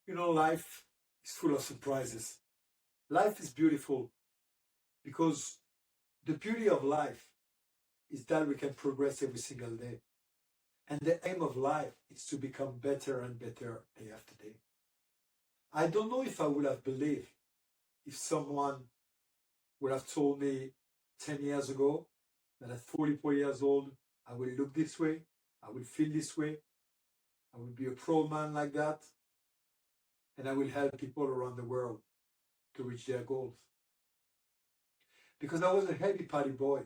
Life is full of surprises. Life is beautiful because the beauty of life is that we can progress every single day. And the aim of life is to become better and better day after day. I don't know if I would have believed if someone would have told me 10 years ago that at 44 years old, I will look this way, I will feel this way, I will be a proud man like that, and I will help people around the world to reach their goals. Because I was a heavy party boy.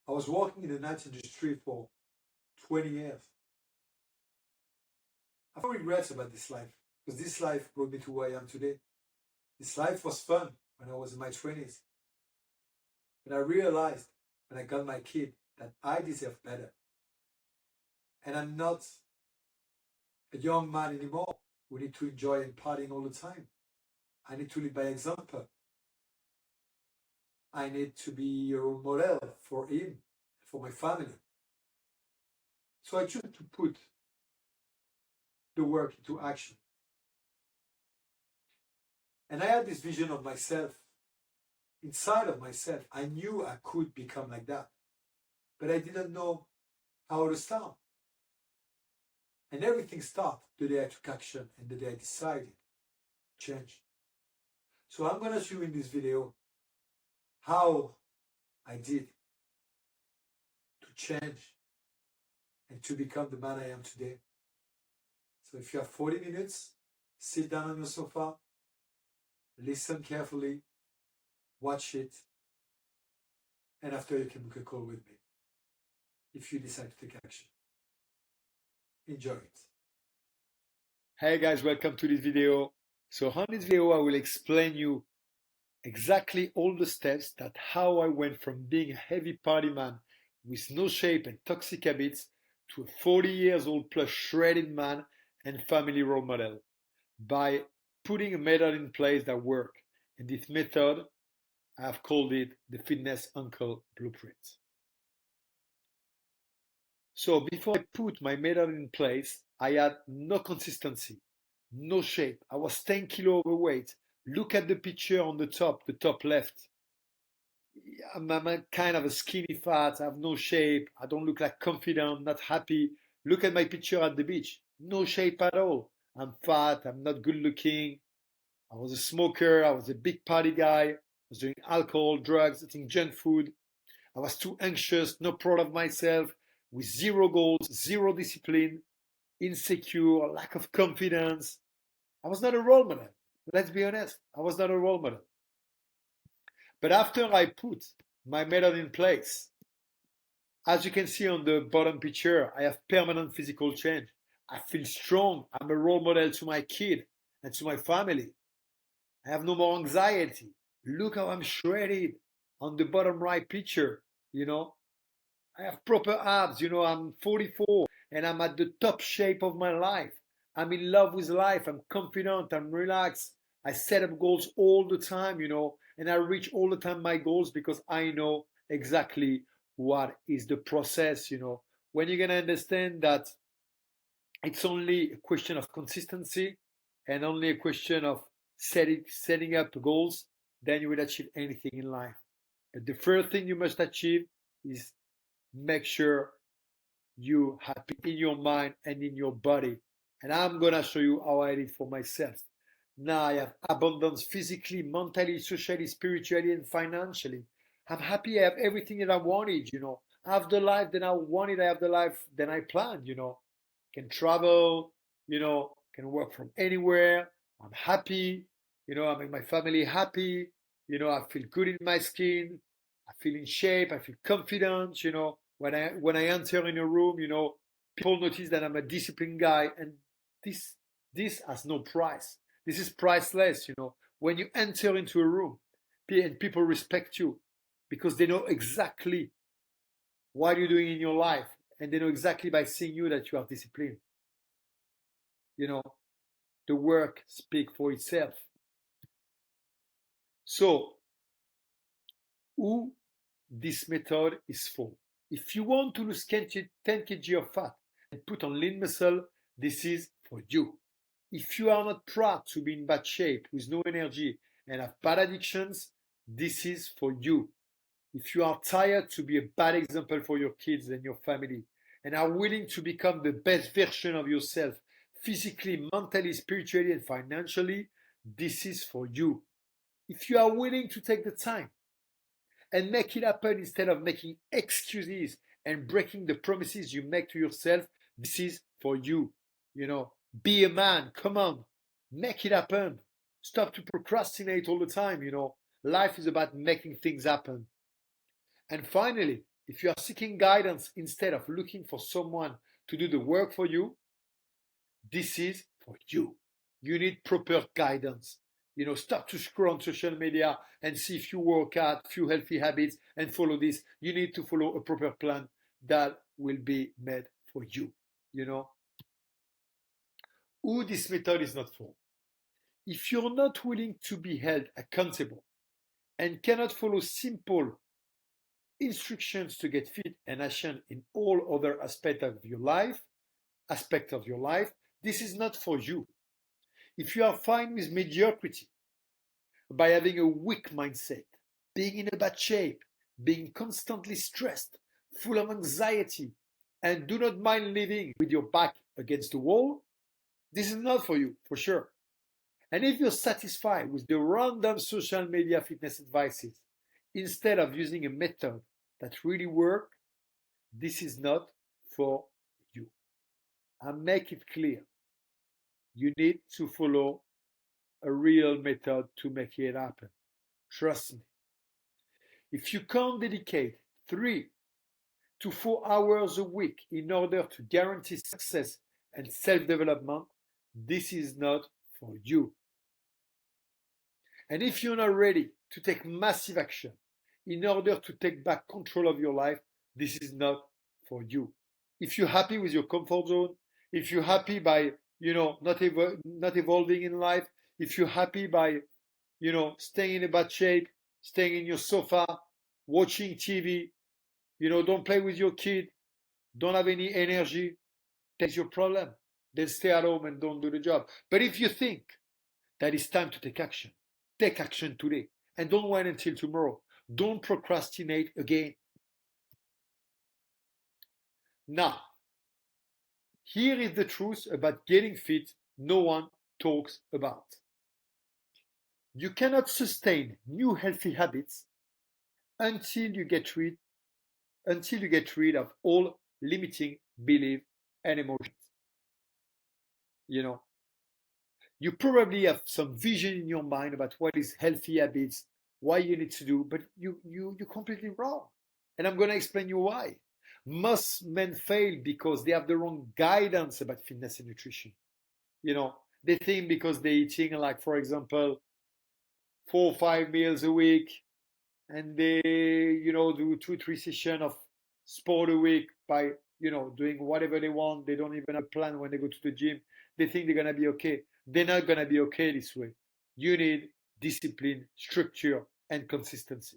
I was working in the night industry for 20 years. I have no regrets about this life because this life brought me to who I am today. This life was fun when I was in my 20s. But I realized when I got my kid that I deserve better. And I'm not a young man anymore who need to enjoy and partying all the time. I need to lead by example. I need to be a role model for him, for my family. So I chose to put the work into action. And I had this vision of myself. Inside of myself, I knew I could become like that. But I didn't know how to start. And everything started the day I took action and the day I decided to change. So I'm going to show you in this video how I did to change and to become the man I am today. So if you have 40 minutes, sit down on your sofa, listen carefully, watch it, and after you can book a call with me if you decide to take action. Enjoy it. Hey guys, welcome to this video. So on this video, I will explain you exactly all the steps that how I went from being a heavy party man with no shape and toxic habits to a 40 years old plus shredded man and family role model by putting a method in place that works. And this method, I have called it the Fitness Uncle Blueprint. So before I put my method in place, I had no consistency, no shape. I was 10 kilo overweight. Look at the picture on the top left. I'm a kind of a skinny fat. I have no shape. I don't look like confident, not happy. Look at my picture at the beach. No shape at all. I'm fat. I'm not good looking. I was a smoker. I was a big party guy. I was doing alcohol, drugs, eating junk food. I was too anxious, not proud of myself, with zero goals, zero discipline, insecure, lack of confidence. I was not a role model. Let's be honest. I was not a role model. But after I put my method in place, as you can see on the bottom picture, I have permanent physical change. I feel strong. I'm a role model to my kid and to my family. I have no more anxiety. Look how I'm shredded on the bottom right picture, I have proper abs, I'm 44 and I'm at the top shape of my life. I'm in love with life. I'm confident. I'm relaxed. I set up goals all the time, and I reach all the time my goals because I know exactly what is the process, When you're going to understand that it's only a question of consistency and only a question of setting up goals, then you will achieve anything in life. But the first thing you must achieve is make sure you happy in your mind and in your body. And I'm gonna show you how I did for myself. Now I have abundance physically, mentally, socially, spiritually, and financially. I'm happy. I have everything that I wanted. I have the life that I wanted. I have the life that I planned. Can travel. Can work from anywhere. I'm happy. I make my family happy. I feel good in my skin. I feel in shape. I feel confident. When I enter in a room, people notice that I'm a disciplined guy, and this has no price. This is priceless. When you enter into a room, and people respect you because they know exactly what you're doing in your life, and they know exactly by seeing you that you are disciplined. The work speaks for itself. So, who this method is for? If you want to lose 10 kg of fat and put on lean muscle, this is for you. If you are not proud to be in bad shape with no energy and have bad addictions, this is for you. If you are tired to be a bad example for your kids and your family and are willing to become the best version of yourself physically, mentally, spiritually, and financially, this is for you. If you are willing to take the time and make it happen instead of making excuses and breaking the promises you make to yourself, this is for you. Be a man. Come on, make it happen. Stop to procrastinate all the time. Life is about making things happen. And finally, if you are seeking guidance instead of looking for someone to do the work for you, this is for you. You need proper guidance. Stop to scroll on social media and see if you work out, few healthy habits and follow this. You need to follow a proper plan that will be made for you. Who this method is not for. If you're not willing to be held accountable and cannot follow simple instructions to get fit and action in all other aspects of your life, this is not for you. If you are fine with mediocrity, by having a weak mindset, being in a bad shape, being constantly stressed, full of anxiety, and do not mind living with your back against the wall, this is not for you, for sure. And if you're satisfied with the random social media fitness advices, instead of using a method that really works, this is not for you. I make it clear. You need to follow a real method to make it happen. Trust me. If you can't dedicate 3 to 4 hours a week in order to guarantee success and self-development, this is not for you. And if you're not ready to take massive action in order to take back control of your life, this is not for you. If you're happy with your comfort zone, if you're happy by not evolving in life, if you're happy by staying in a bad shape, staying in your sofa, watching TV, don't play with your kid, don't have any energy, that's your problem. Then stay at home and don't do the job. But if you think that it's time to take action today and don't wait until tomorrow. Don't procrastinate again. Now, here is the truth about getting fit no one talks about. You cannot sustain new healthy habits until you get rid of all limiting beliefs and emotions. You probably have some vision in your mind about what is healthy habits, why you need to do, but you're completely wrong. And I'm going to explain you why. Most men fail because they have the wrong guidance about fitness and nutrition. They think because they're eating, like, for example, 4 or 5 meals a week, and they, do 2-3 sessions of sport a week by, doing whatever they want. They don't even have a plan when they go to the gym. They think they're going to be okay. They're not going to be okay this way. You need discipline, structure, and consistency.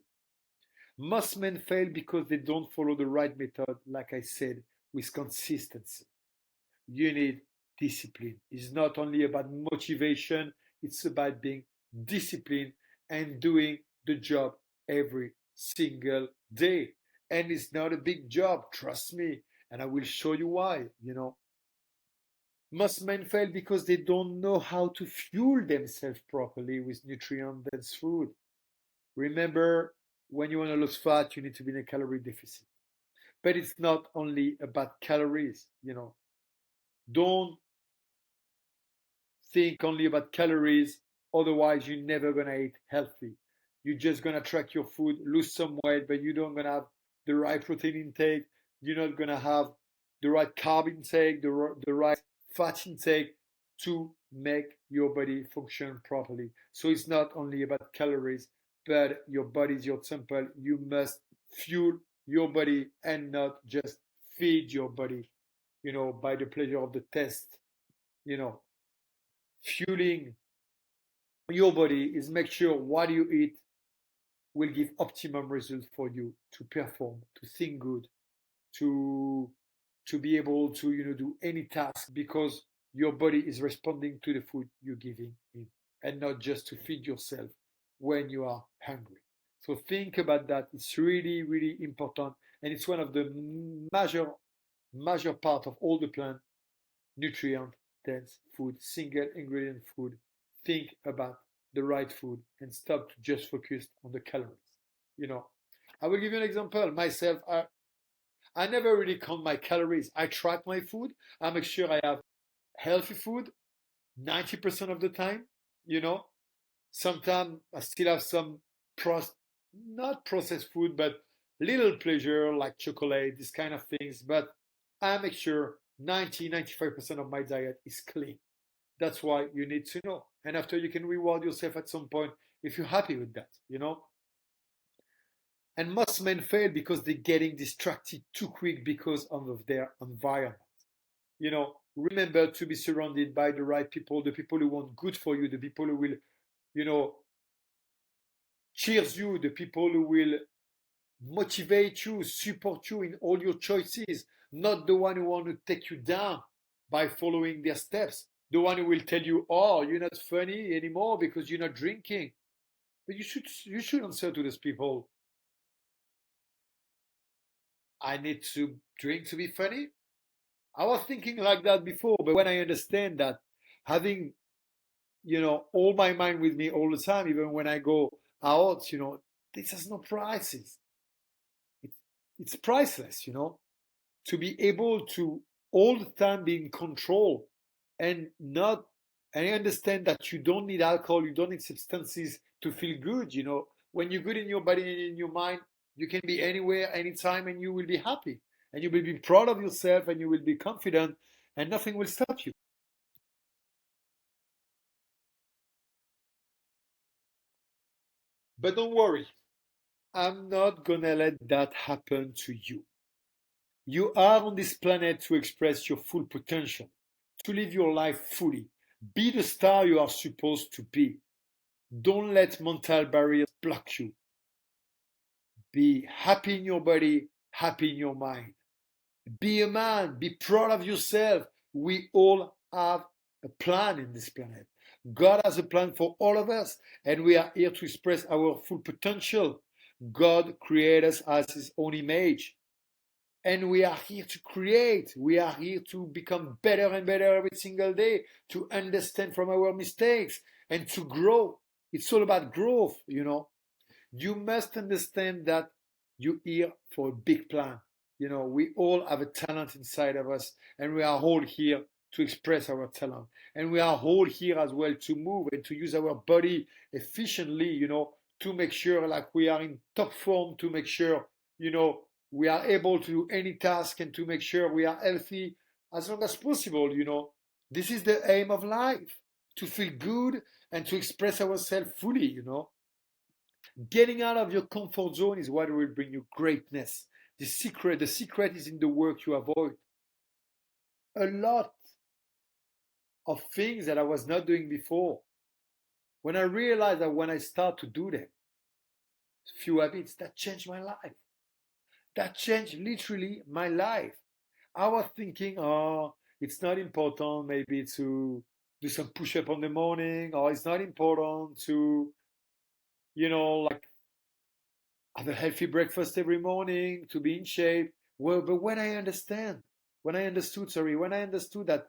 Most men fail because they don't follow the right method, like I said, with consistency. You need discipline. It's not only about motivation, it's about being disciplined and doing the job every single day. And it's not a big job, trust me. And I will show you why, Most men fail because they don't know how to fuel themselves properly with nutrient-dense food. Remember, when you want to lose fat, you need to be in a calorie deficit. But it's not only about calories, Don't think only about calories, otherwise you're never going to eat healthy. You're just going to track your food, lose some weight, but you don't going to have the right protein intake. You're not going to have the right carb intake, the right fat intake to make your body function properly. So it's not only about calories, but your body is your temple. You must fuel your body and not just feed your body, by the pleasure of the test. Fueling your body is make sure what you eat will give optimum results for you to perform, to think good, to be able to do any task, because your body is responding to the food you're giving him, and not just to feed yourself when you are hungry. So think about that. It's really, really important, and it's one of the major part of all the plant nutrient dense food, single ingredient food. Think about the right food and stop to just focus on the calories. You know, I will give you an example. Myself, I never really count my calories. I track my food. I make sure I have healthy food 90% of the time. You know, sometimes I still have some not processed food, but little pleasure like chocolate, these kind of things. But I make sure 95% of my diet is clean. That's why you need to know. And after you can reward yourself at some point if you're happy with that, you know? And most men fail because they're getting distracted too quick because of their environment. You know, remember to be surrounded by the right people, the people who want good for you, the people who will, you know, cheers you, the people who will motivate you, support you in all your choices, not the one who want to take you down by following their steps, the one who will tell you, oh, you're not funny anymore because you're not drinking. But you should answer to those people, I need to drink to be funny. I was thinking like that before, but when I understand that having, all my mind with me all the time, even when I go out, this has no prices. It, it's priceless, to be able to all the time be in control and not, and I understand that you don't need alcohol, you don't need substances to feel good. When you're good in your body and in your mind, you can be anywhere, anytime, and you will be happy. And you will be proud of yourself and you will be confident and nothing will stop you. But don't worry, I'm not gonna let that happen to you. You are on this planet to express your full potential, to live your life fully. Be the star you are supposed to be. Don't let mental barriers block you. Be happy in your body, happy in your mind. Be a man, be proud of yourself. We all have a plan in this planet. God has a plan for all of us, and we are here to express our full potential. God created us as His own image, and we are here to create. We are here to become better and better every single day, to understand from our mistakes and to grow. It's all about growth. You must understand that you're here for a big plan. We all have a talent inside of us, and we are all here to express our talent. And we are all here as well to move and to use our body efficiently, to make sure like we are in top form, to make sure, we are able to do any task and to make sure we are healthy as long as possible. This is the aim of life, to feel good and to express ourselves fully. Getting out of your comfort zone is what will bring you greatness. The secret is in the work you avoid. A lot of things that I was not doing before. When I realized that when I start to do them, few habits that changed my life. That changed literally my life. I was thinking, oh, it's not important maybe to do some push up on the morning, or it's not important to, like have a healthy breakfast every morning to be in shape. Well, but when I understood that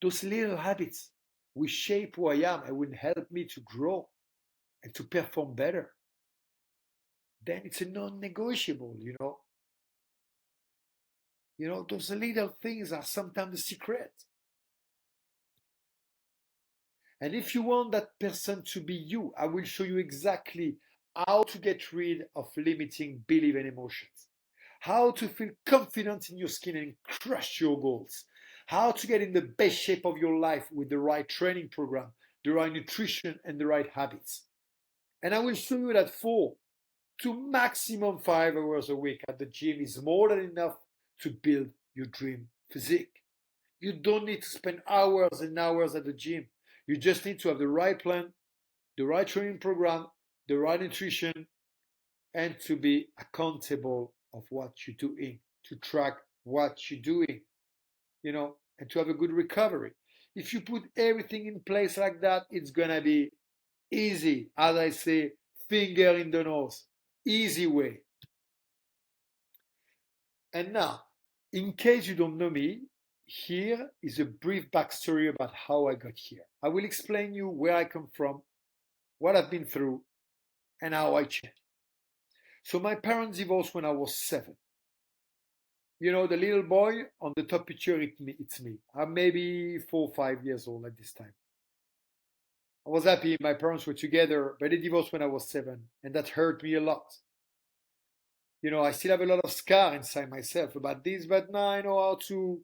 those little habits will shape who I am and will help me to grow and to perform better, then it's a non-negotiable. Those little things are sometimes the secret. And if you want that person to be you, I will show you exactly how to get rid of limiting belief and emotions, how to feel confident in your skin and crush your goals, how to get in the best shape of your life with the right training program, the right nutrition, and the right habits. And I will show you that 4 to maximum 5 hours a week at the gym is more than enough to build your dream physique. You don't need to spend hours and hours at the gym. You just need to have the right plan, the right training program, the right nutrition, and to be accountable of what you're doing, to track what you're doing, and to have a good recovery. If you put everything in place like that, it's gonna be easy. As I say, finger in the nose, easy way. And now, in case you don't know me, here is a brief backstory about how I got here. I will explain you where I come from, what I've been through, and how I changed. So my parents divorced when I was 7. You know, the little boy on the top picture, it's me. I'm maybe 4 or 5 years old at this time. I was happy my parents were together, but they divorced when I was 7, and that hurt me a lot. You know, I still have a lot of scar inside myself about this, but now I know how to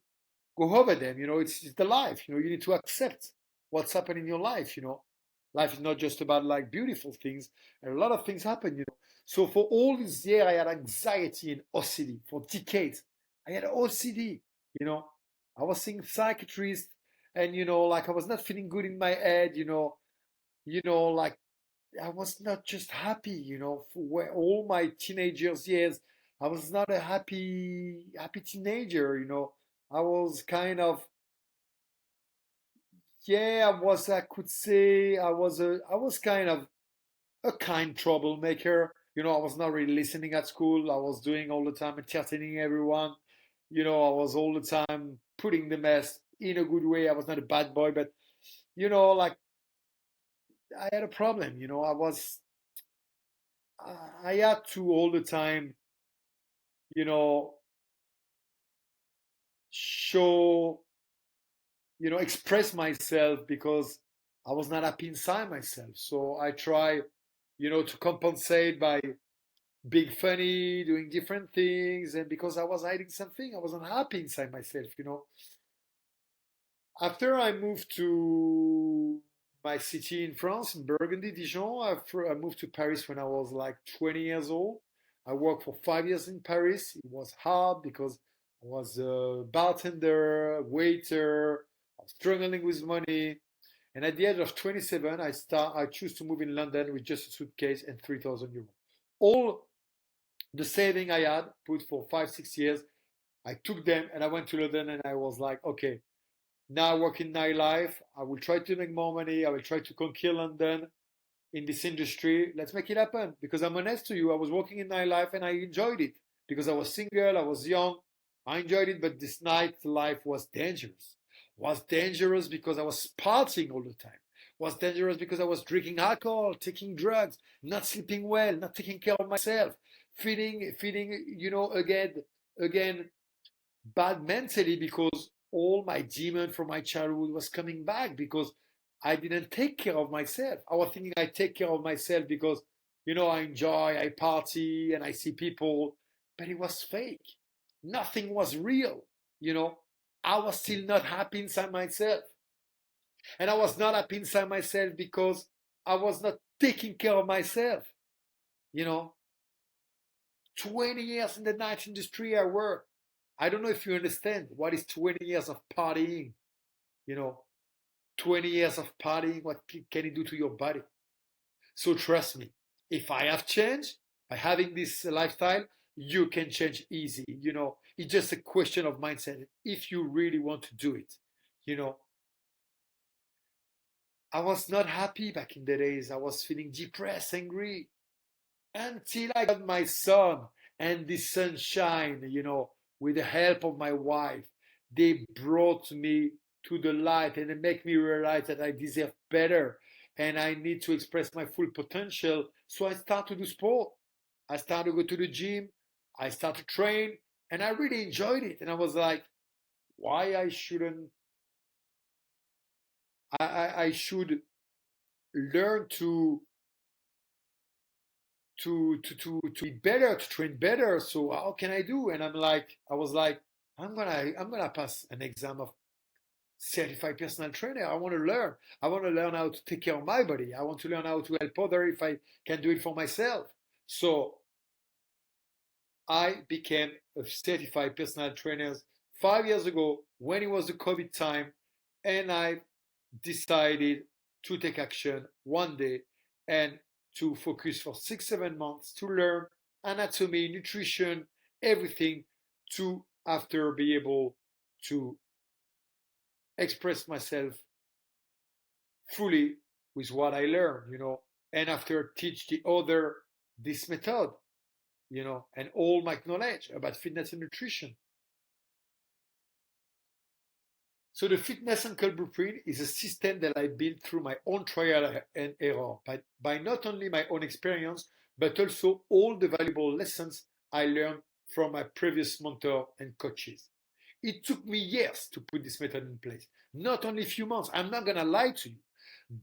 go over them. You know, it's the life. You know, you need to accept what's happening in your life. You know, life is not just about like beautiful things. And a lot of things happen. You know, so for all this year, I had anxiety and OCD for decades. I had OCD. You know, I was seeing psychiatrists, and you know, like I was not feeling good in my head. Like I was not just happy, you know, for all my teenagers years. I was not a happy teenager, you know. I was kind of, yeah, I could say I was kind of a kind troublemaker. You know, I was not really listening at school. I was doing all the time entertaining everyone. You know, I was all the time putting the mess in a good way. I was not a bad boy, but you know, like I had a problem. You know, I had to all the time, you know, show, express myself because I was not happy inside myself. So I try, to compensate by being funny, doing different things. And because I was hiding something, I wasn't happy inside myself, you know. After I moved to my city in France, in Burgundy, Dijon, I moved to Paris when I was like 20 years old. I worked for 5 years in Paris. It was hard because I was a bartender, waiter, I was struggling with money. And at the age of 27, I choose to move in London with just a suitcase and 3,000 euros. All the saving I had put for 5, 6 years, I took them and I went to London and I was like, okay, now I work in nightlife. I will try to make more money. I will try to conquer London in this industry. Let's make it happen. Because I'm honest to you, I was working in nightlife and I enjoyed it. Because I was single, I was young, I enjoyed it, but this nightlife was dangerous. Was dangerous because I was partying all the time. Was dangerous because I was drinking alcohol, taking drugs, not sleeping well, not taking care of myself, feeling, again, bad mentally because all my demon from my childhood was coming back because I didn't take care of myself. I was thinking I take care of myself because, I enjoy, I party, and I see people, but it was fake. Nothing was real, you know. I was still not happy inside myself. And I was not happy inside myself because I was not taking care of myself, you know. 20 years in the night industry I worked. I don't know if you understand what is 20 years of partying, you know, 20 years of partying, what can it do to your body? So trust me, if I have changed by having this lifestyle, you can change easy. You know, it's just a question of mindset. If you really want to do it, you know, I was not happy back in the days. I was feeling depressed, angry, until I got my son and the sunshine, with the help of my wife. They brought me to the light and they make me realize that I deserve better and I need to express my full potential. So I start to do sport. I start to go to the gym. I start to train and I really enjoyed it. And I was like, why I shouldn't, I should learn to be better, to train better. So how can I do? And I was like, I'm gonna pass an exam of certified personal trainer. I want to learn. I want to learn how to take care of my body. I want to learn how to help other if I can do it for myself. So I became a certified personal trainer 5 years ago when it was the COVID time, and I decided to take action one day and to focus for 6, 7 months to learn anatomy, nutrition, everything to after be able to express myself fully with what I learn, and after teach the other this method, and all my knowledge about fitness and nutrition. So the Fitness Uncle Blueprint is a system that I built through my own trial and error, by not only my own experience, but also all the valuable lessons I learned from my previous mentor and coaches. It took me years to put this method in place, not only a few months. I'm not gonna lie to you,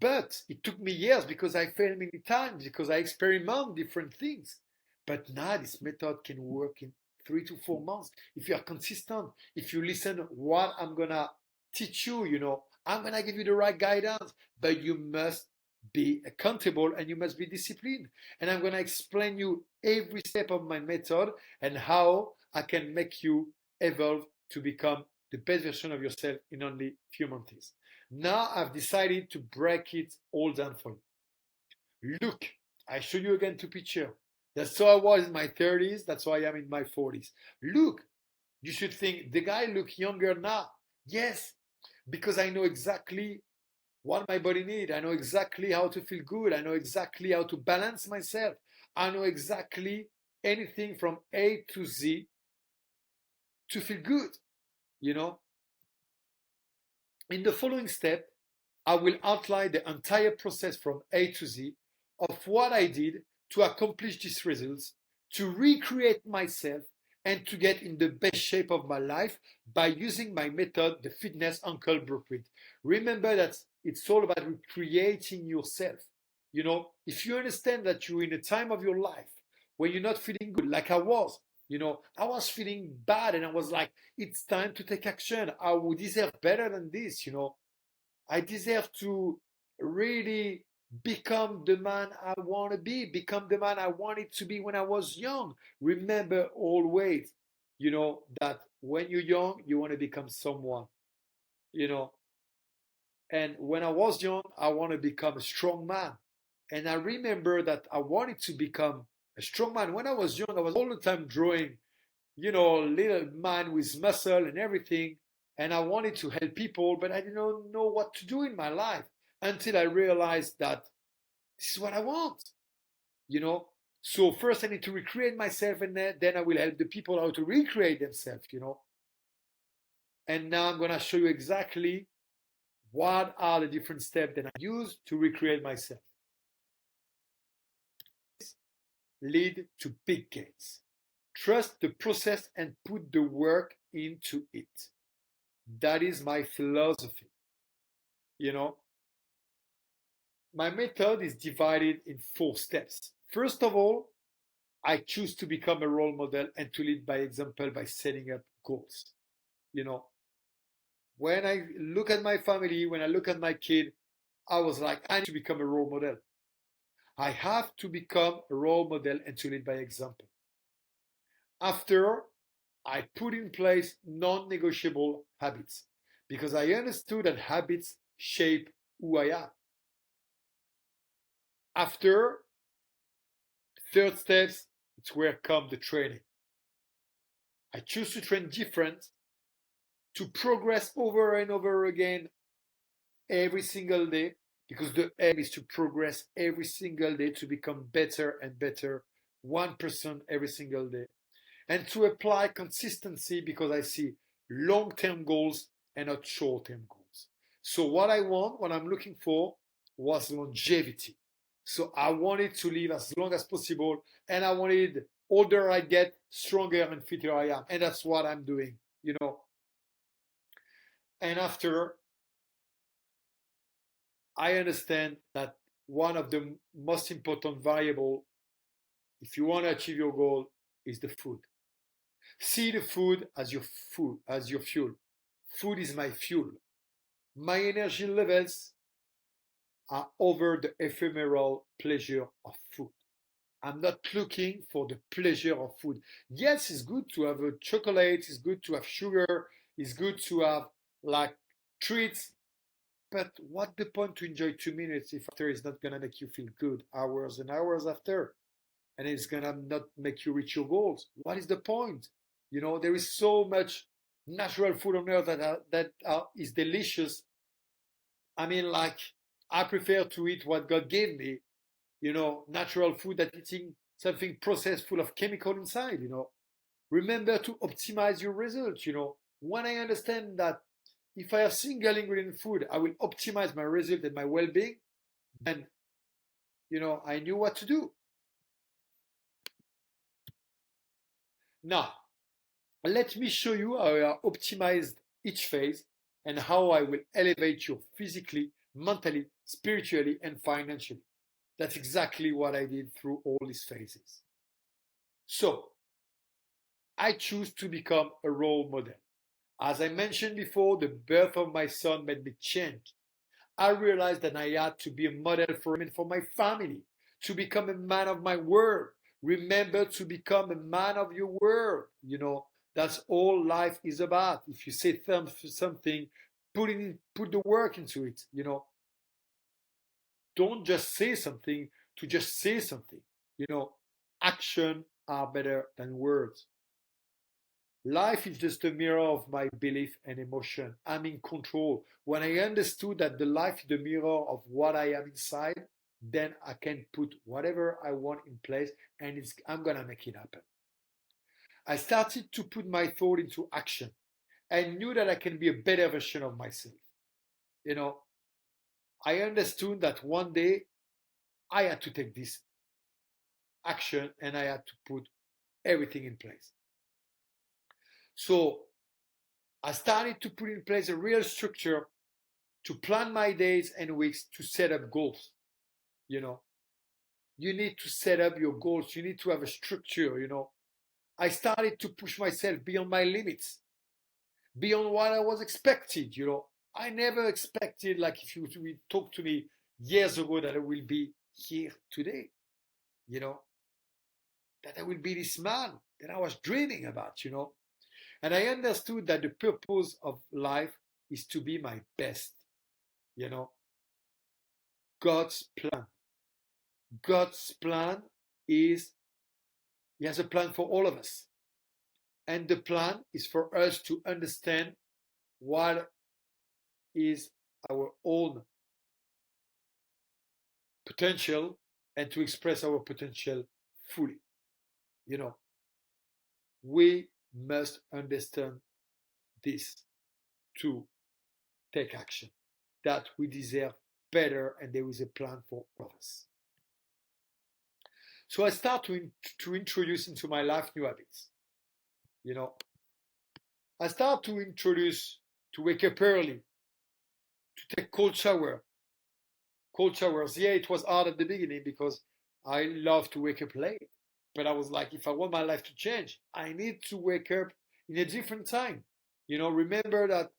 but it took me years because I failed many times, because I experiment different things. But now this method can work in 3 to 4 months if you are consistent, if you listen what I'm gonna teach you, I'm gonna give you the right guidance, but you must be accountable and you must be disciplined. And I'm gonna explain you every step of my method and how I can make you evolve to become the best version of yourself in only a few months. Now I've decided to break it all down for you. Look, I show you again two pictures. That's how I was in my 30s. That's how I am in my 40s. Look, you should think the guy look younger now. Yes, because I know exactly what my body needs. I know exactly how to feel good. I know exactly how to balance myself. I know exactly anything from A to Z to feel good, you know. In the following step, I will outline the entire process from A to Z of what I did to accomplish these results, to recreate myself, and to get in the best shape of my life by using my method, the Fitness Uncle Blueprint. Remember that it's all about recreating yourself. If you understand that you're in a time of your life where you're not feeling good, like I was, I was feeling bad and I was like, it's time to take action. I would deserve better than this. I deserve to really become the man I want to be, become the man I wanted to be when I was young. Remember always, that when you're young, you want to become someone, you know. And when I was young, I want to become a strong man. And I remember that I wanted to become a strong man. When I was young, I was all the time drawing, little man with muscle and everything. And I wanted to help people, but I didn't know what to do in my life until I realized that this is what I want, you know. So first I need to recreate myself, and then I will help the people how to recreate themselves. And now I'm gonna show you exactly what are the different steps that I use to recreate myself. Lead to big gains. Trust the process and put the work into it. That is my philosophy. You know, my method is divided in 4 steps. First of all, I choose to become a role model and to lead by example by setting up goals. You know, when I look at my family, when I look at my kid, I was like, I need to become a role model. I have to become a role model and to lead by example. After, I put in place non negotiable habits because I understood that habits shape who I am. After, third steps, it's where come the training. I choose to train different, to progress over and over again every single day, because the aim is to progress every single day to become better and better, 1% every single day, and to apply consistency because I see long term goals and not short term goals. So, what I'm looking for was longevity. So, I wanted to live as long as possible, and I wanted older I get, stronger and fitter I am. And that's what I'm doing. And after, I understand that one of the most important variable, if you want to achieve your goal, is the food. See the food as your fuel. Food is my fuel. My energy levels are over the ephemeral pleasure of food. I'm not looking for the pleasure of food. Yes, it's good to have a chocolate, it's good to have sugar, it's good to have like treats, but what the point to enjoy 2 minutes if after it's not gonna make you feel good hours and hours after, and it's gonna not make you reach your goals? What is the point? There is so much natural food on earth is delicious. I mean, like, I prefer to eat what God gave me, natural food, than eating something processed full of chemical inside. Remember to optimize your results. When I understand that if I have single ingredient food, I will optimize my result and my well-being, then I knew what to do. Now, let me show you how I optimized each phase and how I will elevate you physically, mentally, spiritually, and financially. That's exactly what I did through all these phases. So, I choose to become a role model. As I mentioned before, the birth of my son made me change. I realized that I had to be a model for him and for my family, to become a man of my word. Remember to become a man of your word. That's all life is about. If you say something, put the work into it. Don't just say something to just say something. Action are better than words. Life is just a mirror of my belief and emotion. I'm in control. When I understood that the life is the mirror of what I am inside, then I can put whatever I want in place, and I'm gonna make it happen. I started to put my thought into action. I knew that I can be a better version of myself. You know, I understood that one day I had to take this action and I had to put everything in place. So I started to put in place a real structure to plan my days and weeks, to set up goals. You need to set up your goals. You need to have a structure. I started to push myself beyond my limits, beyond what I was expected. I never expected, like, if you talk to me years ago, that I will be here today, you know, that I will be this man that I was dreaming about. And I understood that the purpose of life is to be my best, you know, God's plan. God's plan is, He has a plan for all of us. And the plan is for us to understand what is our own potential and to express our potential fully. We must understand this to take action, that we deserve better and there is a plan for all of us. So I start to introduce into my life new habits. I start to introduce to wake up early, to take cold showers. Yeah, it was hard at the beginning because I love to wake up late. But I was like, if I want my life to change, I need to wake up in a different time. Remember that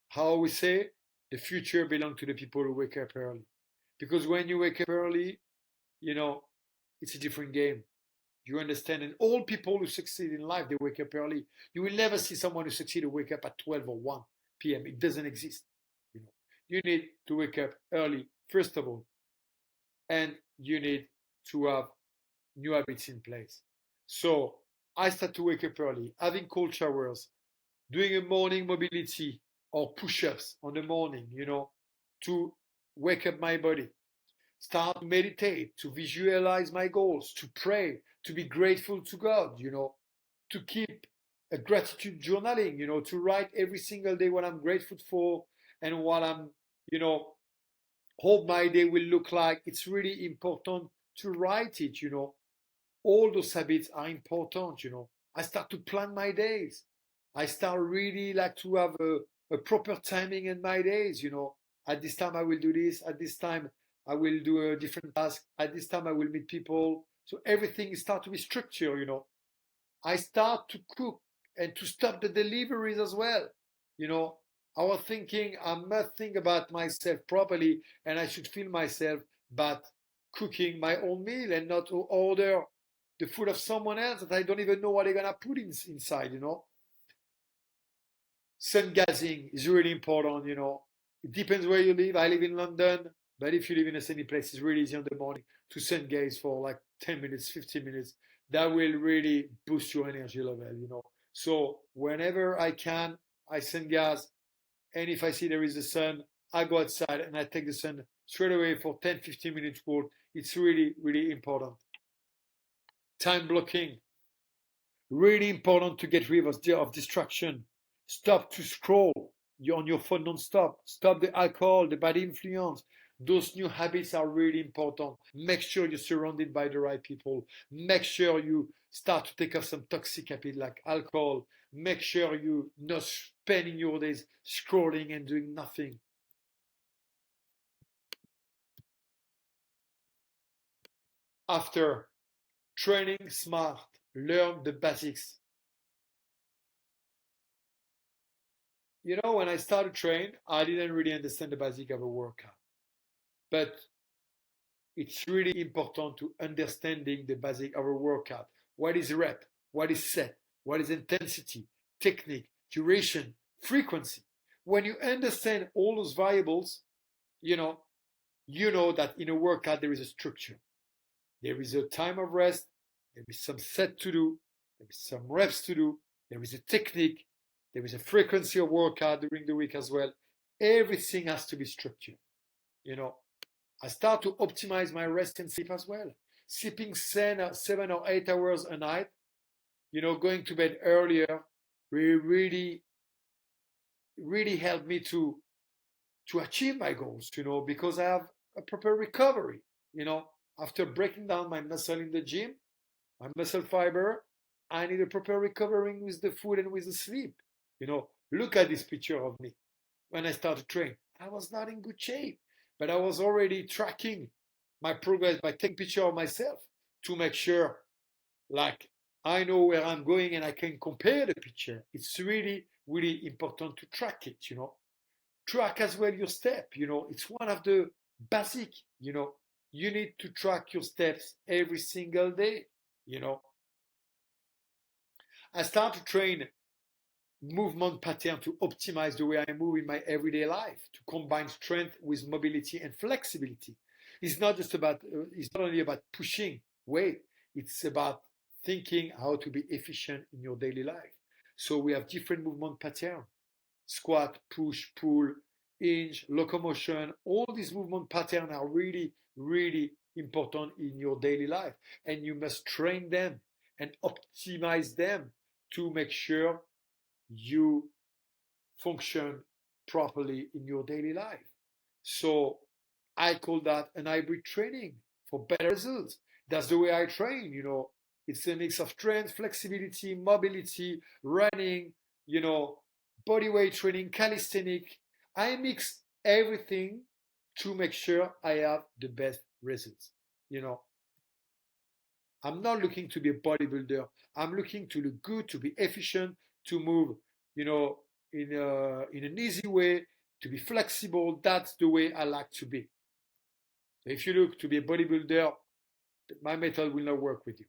how we say the future belongs to the people who wake up early. Because when you wake up early, it's a different game. You understand? And all people who succeed in life, they wake up early. You will never see someone who succeeds to wake up at 12 or 1 p.m. It doesn't exist. You need to wake up early, first of all, and you need to have new habits in place. So I start to wake up early, having cold showers, doing a morning mobility or push-ups on the morning, to wake up my body. Start to meditate, to visualize my goals, to pray, to be grateful to God, to keep a gratitude journaling, to write every single day what I'm grateful for and what I'm, hope my day will look like. It's really important to write it. All those habits are important. I start to plan my days. I start really like to have a proper timing in my days. At this time I will do this, at this time I will do a different task, at this time I will meet people. So everything start to be structured. I start to cook and to stop the deliveries as well. I was thinking I must think about myself properly and I should feel myself, but cooking my own meal and not to order the food of someone else that I don't even know what they're gonna put inside. Sun gazing is really important. It depends where you live. I live in London, but if you live in a sunny place, it's really easy in the morning to sun gaze for like 10 minutes, 15 minutes. That will really boost your energy level. So whenever I can, I send gas. And if I see there is a sun, I go outside and I take the sun straight away for 10, 15 minutes walk. It's really, really important. Time blocking. Really important to get rid of distraction. Stop to scroll on your phone non-stop. Stop the alcohol, the bad influence. Those new habits are really important. Make sure you're surrounded by the right people. Make sure you start to take off some toxic habits like alcohol. Make sure you not spending your days scrolling and doing nothing. After training smart, learn the basics. You know, when I started train, I didn't really understand the basic of a workout. But it's really important to understanding the basic of a workout. What is rep? What is set? What is intensity, technique, duration, frequency? When you understand all those variables, you know, you know that in a workout there is a structure. There is a time of rest, there is some set to do, there is some reps to do, there is a technique, there is a frequency of workout during the week as well. Everything has to be structured, you know. I start to optimize my rest and sleep as well. Sleeping 7 or 8 hours a night, you know, going to bed earlier, really, really helped me to achieve my goals, you know, because I have a proper recovery, you know, after breaking down my muscle in the gym, my muscle fiber, I need a proper recovering with the food and with the sleep. You know, look at this picture of me when I started training. I was not in good shape, but I was already tracking my progress by taking picture of myself to make sure, like, I know where I'm going and I can compare the picture. It's really, really important to track it, you know. Track as well your step, you know. It's one of the basic, you know. You need to track your steps every single day, you know. I start to train movement pattern to optimize the way I move in my everyday life, to combine strength with mobility and flexibility. It's not just about, it's not only about pushing weight, it's about thinking how to be efficient in your daily life. So we have different movement patterns: squat, push, pull, hinge, locomotion. All these movement patterns are really, really important in your daily life. And you must train them and optimize them to make sure you function properly in your daily life. So I call that an hybrid training for better results. That's the way I train, you know. It's a mix of strength, flexibility, mobility, running, you know, body weight training, calisthenic. I mix everything to make sure I have the best results. You know, I'm not looking to be a bodybuilder. I'm looking to look good, to be efficient, to move, you know, in an easy way, to be flexible. That's the way I like to be. If you look to be a bodybuilder, my method will not work with you.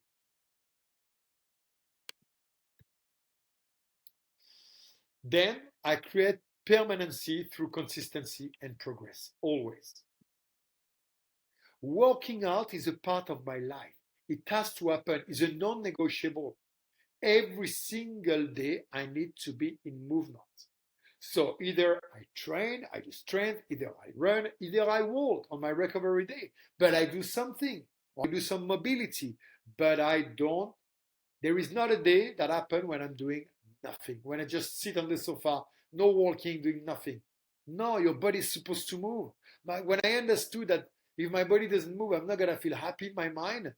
Then I create permanency through consistency and progress, always. Working out is a part of my life. It has to happen. It's a non-negotiable. Every single day, I need to be in movement. So either I train, I do strength, either I run, either I walk on my recovery day, but I do something, or I do some mobility, but I don't. There is not a day that happens when I'm doing nothing, when I just sit on the sofa, no walking, doing nothing. No, your body is supposed to move. When I understood that if my body doesn't move, I'm not gonna feel happy in my mind,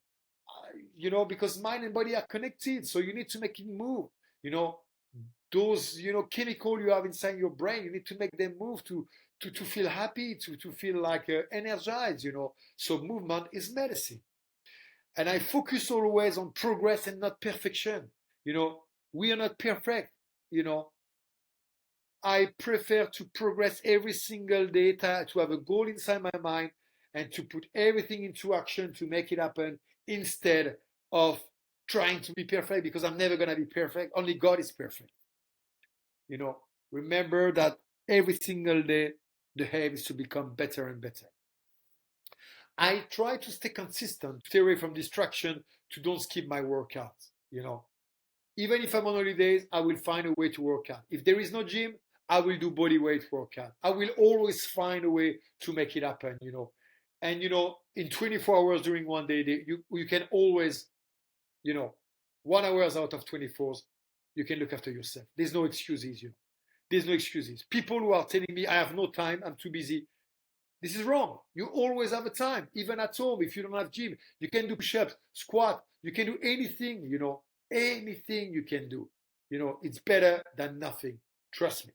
you know, because mind and body are connected. So you need to make it move. You know, those, you know, chemical you have inside your brain, you need to make them move to feel happy, to feel like energized, you know. So movement is medicine. And I focus always on progress and not perfection. You know, we are not perfect. You know, I prefer to progress every single day, to have a goal inside my mind and to put everything into action to make it happen instead of trying to be perfect, because I'm never going to be perfect. Only God is perfect. You know, remember that every single day, the aim is to become better and better. I try to stay consistent, stay away from distraction, to don't skip my workouts, you know. Even if I'm on holidays, I will find a way to work out. If there is no gym, I will do body weight workout. I will always find a way to make it happen. And in 24 hours during one day, you can always, you know, 1 hour out of 24, you can look after yourself. There's no excuses. There's no excuses. People who are telling me I have no time, I'm too busy. This is wrong. You always have a time, even at home. If you don't have gym, you can do push-ups, squat. You can do anything. Anything you can do. It's better than nothing. Trust me.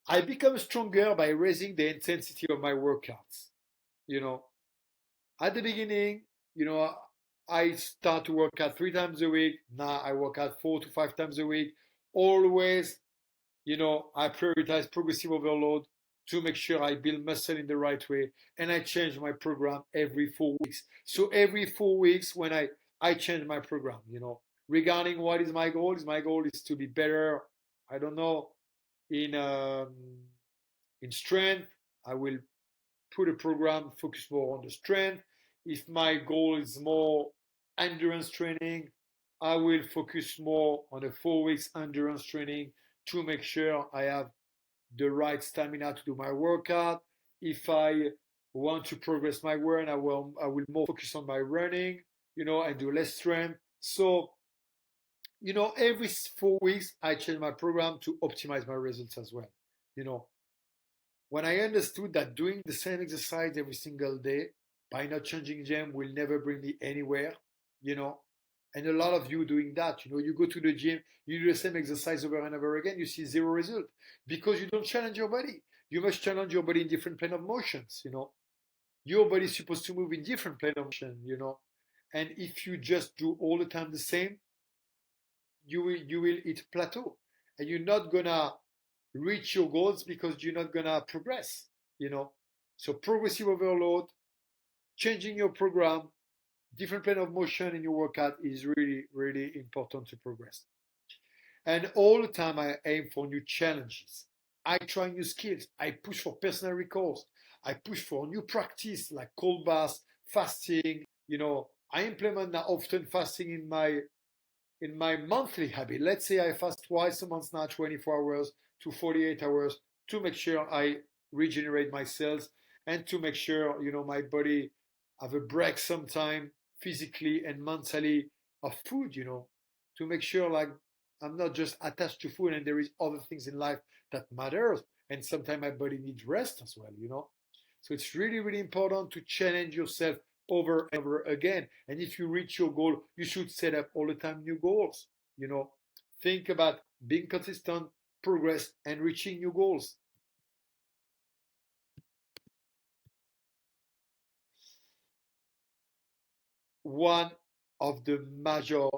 I become stronger by raising the intensity of my workouts. You know, at the beginning, you know, I start to work out 3 times a week. Now I work out 4 to 5 times a week. Always, I prioritize progressive overload to make sure I build muscle in the right way. And I change my program every 4 weeks. So every 4 weeks when I change my program. Regarding what is my goal is to be better, I don't know, in strength. I will put a program focus more on the strength. If my goal is more endurance training, I will focus more on the 4 weeks endurance training to make sure I have the right stamina to do my workout. If I want to progress my run, I will more focus on my running, and do less strength. So, every 4 weeks I change my program to optimize my results as well. You know, when I understood that doing the same exercise every single day by not changing gym will never bring me anywhere, you know, and a lot of you doing that, you go to the gym, you do the same exercise over and over again, you see zero result because you don't challenge your body. You must challenge your body in different plane of motions. Your body is supposed to move in different plane of motion. And if you just do all the time the same, you will hit plateau, and you're not gonna reach your goals because you're not gonna progress. You know, so progressive overload, changing your program, different plane of motion in your workout is really really important to progress. And all the time I aim for new challenges. I try new skills. I push for personal records. I push for new practice like cold baths, fasting. I implement now often fasting in my monthly habit. Let's say I fast twice a month now, 24 hours to 48 hours, to make sure I regenerate my cells and to make sure my body have a break sometime physically and mentally of food, to make sure like I'm not just attached to food and there is other things in life that matters. And sometimes my body needs rest as well. So it's really, really important to challenge yourself over and over again. And if you reach your goal, you should set up all the time new goals. You know, think about being consistent, progress, and reaching new goals. One of the major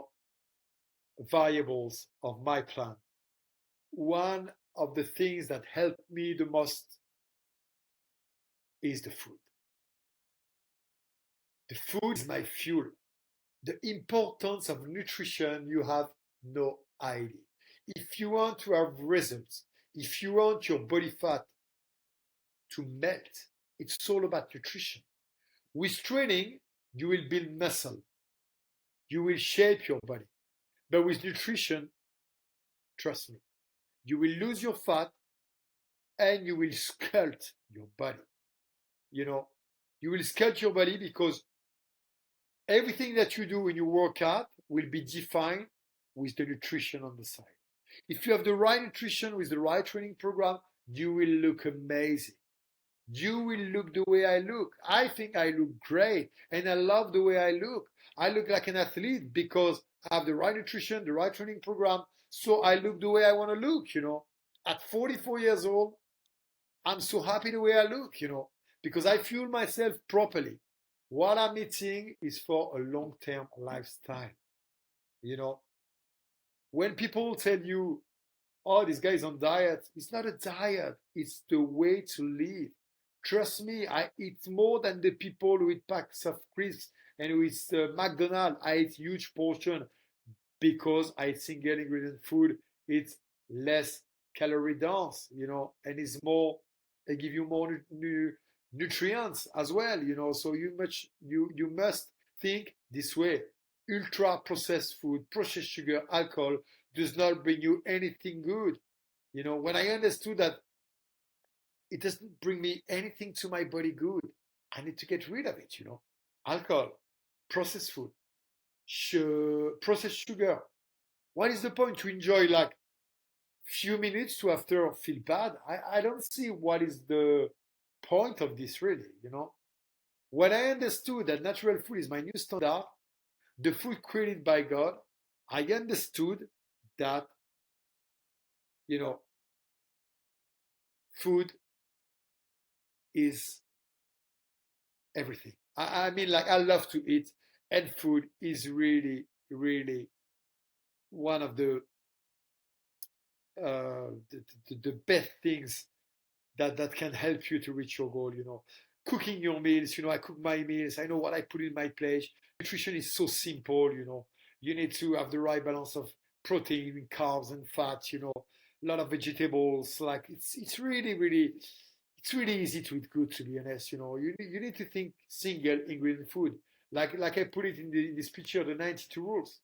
variables of my plan, one of the things that help me the most is the food. The food is my fuel. The importance of nutrition, you have no idea. If you want to have results, if you want your body fat to melt, it's all about nutrition. With training, you will build muscle, you will shape your body. But with nutrition, trust me, you will lose your fat and you will sculpt your body. You know, you will sculpt your body because everything that you do when you work out will be defined with the nutrition on the side. If you have the right nutrition with the right training program, you will look amazing. You will look the way I look. I think I look great and I love the way I look. I look like an athlete because I have the right nutrition, the right training program. So I look the way I want to look. At 44 years old, I'm so happy the way I look, because I fuel myself properly. What I'm eating is for a long-term lifestyle. You know, when people tell you, oh, this guy is on diet, it's not a diet, it's the way to live. Trust me, I eat more than the people who eat packs of crisps and who eat McDonald's. I eat huge portion because I eat single ingredient food. It's less calorie dense, and it's more. They give you more nutrients as well. So you must think this way. ultra processed food, processed sugar, alcohol does not bring you anything good. When I understood that it doesn't bring me anything to my body good, I need to get rid of it. Alcohol, processed food, processed sugar. What is the point to enjoy like few minutes to after feel bad? I don't see what is the point of this really. When I understood that natural food is my new standard, the food created by God, I understood that, you know, food is everything. I mean, like, I love to eat, and food is really, really one of the best things that can help you to reach your goal. Cooking your meals, I cook my meals, I know what I put in my plate. Nutrition is so simple. You need to have the right balance of protein, carbs, and fat. A lot of vegetables. Like, it's really easy to eat good, to be honest. You need to think single ingredient food. Like I put it in this picture, the 92 rules.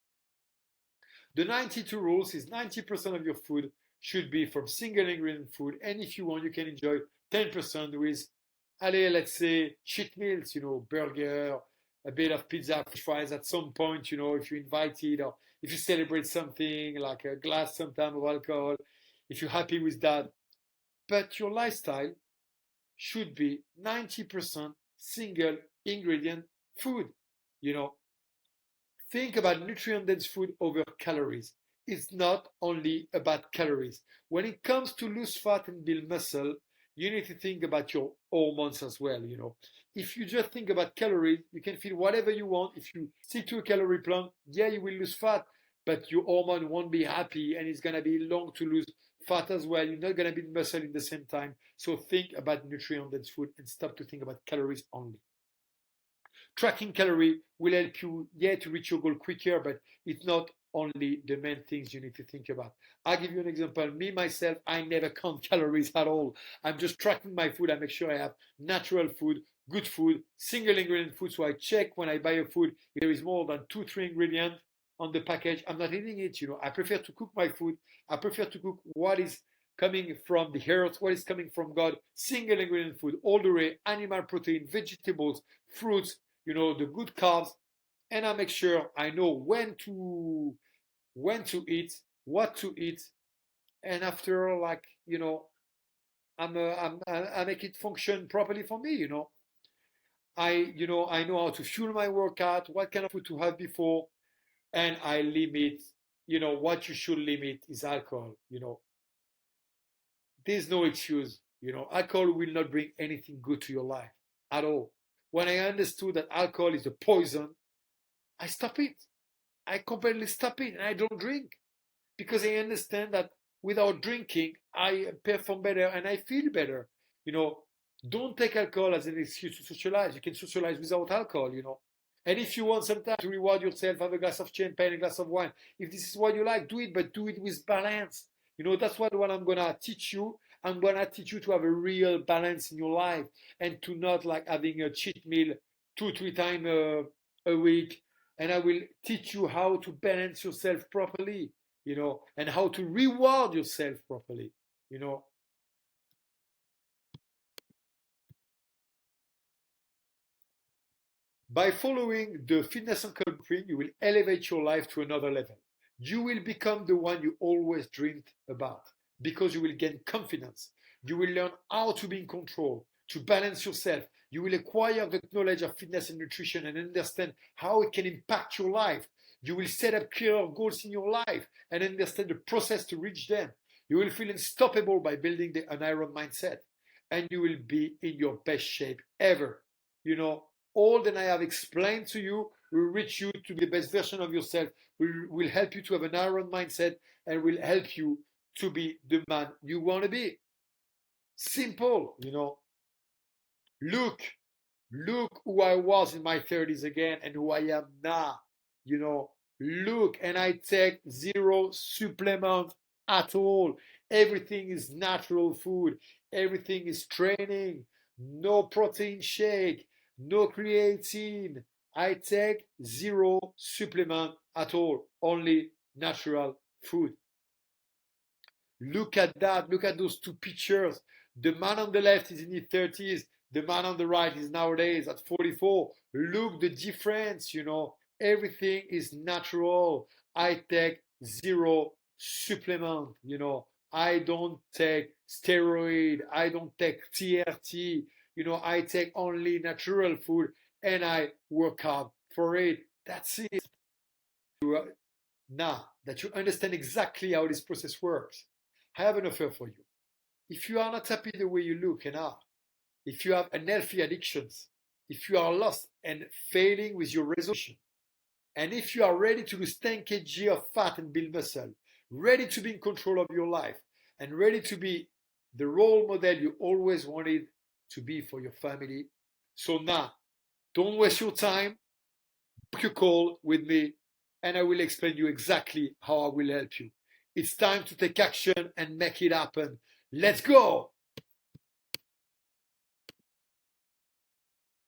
The 92 rules is 90% of your food should be from single ingredient food, and if you want, you can enjoy 10% with, allez, let's say, cheat meals, burger, a bit of pizza, fish fries at some point, if you're invited, or if you celebrate something like a glass sometime of alcohol, if you're happy with that. But your lifestyle should be 90% single ingredient food. You know, think about nutrient dense food over calories. It's not only about calories. When it comes to lose fat and build muscle, you need to think about your hormones as well. If you just think about calories, you can feel whatever you want. If you stick to a calorie plan, yeah, you will lose fat, but your hormone won't be happy and it's gonna be long to lose fat as well. You're not gonna build muscle in the same time. So think about nutrient dense food and stop to think about calories only. Tracking calorie will help you, yeah, to reach your goal quicker, but it's not only the main things you need to think about. I'll give you an example. Me, myself, I never count calories at all. I'm just tracking my food. I make sure I have natural food, good food, single ingredient food. So I check when I buy a food, if there is more than 2, 3 ingredients on the package, I'm not eating it. I prefer to cook my food. I prefer to cook what is coming from the earth, what is coming from God, single ingredient food, all the way, animal protein, vegetables, fruits, the good carbs, and I make sure I know when to eat, what to eat, and after, like, I make it function properly for me. I know how to fuel my workout, what kind of food to have before, and I limit. What you should limit is alcohol. There's no excuse. Alcohol will not bring anything good to your life at all. When I understood that alcohol is a poison, I stop it. I completely stop it and I don't drink because I understand that without drinking, I perform better and I feel better. You know, don't take alcohol as an excuse to socialize. You can socialize without alcohol. And if you want sometimes to reward yourself, have a glass of champagne, a glass of wine. If this is what you like, do it, but do it with balance. That's what I'm gonna teach you. I'm gonna teach you to have a real balance in your life and to not like having a cheat meal 2, 3 times a week. And I will teach you how to balance yourself properly, and how to reward yourself properly, you know. By following the Fitness Uncle blueprint, you will elevate your life to another level. You will become the one you always dreamed about because you will gain confidence. You will learn how to be in control, to balance yourself. You will acquire the knowledge of fitness and nutrition and understand how it can impact your life. You will set up clear goals in your life and understand the process to reach them. You will feel unstoppable by building an iron mindset, and you will be in your best shape ever. You know, all that I have explained to you will reach you to the best version of yourself, will help you to have an iron mindset, and will help you to be the man you want to be. Simple. Look, look who I was in my 30s again and who I am now. You know, look, and I take zero supplement at all. Everything is natural food, everything is training, no protein shake, no creatine. I take zero supplement at all, only natural food. Look at that. Look at those two pictures. The man on the left is in his 30s. The man on the right is nowadays at 44. Look the difference, you know. Everything is natural. I take zero supplement, you know. I don't take steroid. I don't take TRT. You know, I take only natural food and I work hard for it. That's it. Now that you understand exactly how this process works, I have an offer for you. If you are not happy the way you look and are, if you have unhealthy addictions, if you are lost and failing with your resolution, and if you are ready to lose 10 kg of fat and build muscle, ready to be in control of your life, and ready to be the role model you always wanted to be for your family, so now, don't waste your time. Book a call with me and I will explain you exactly how I will help you. It's time to take action and make it happen. Let's go!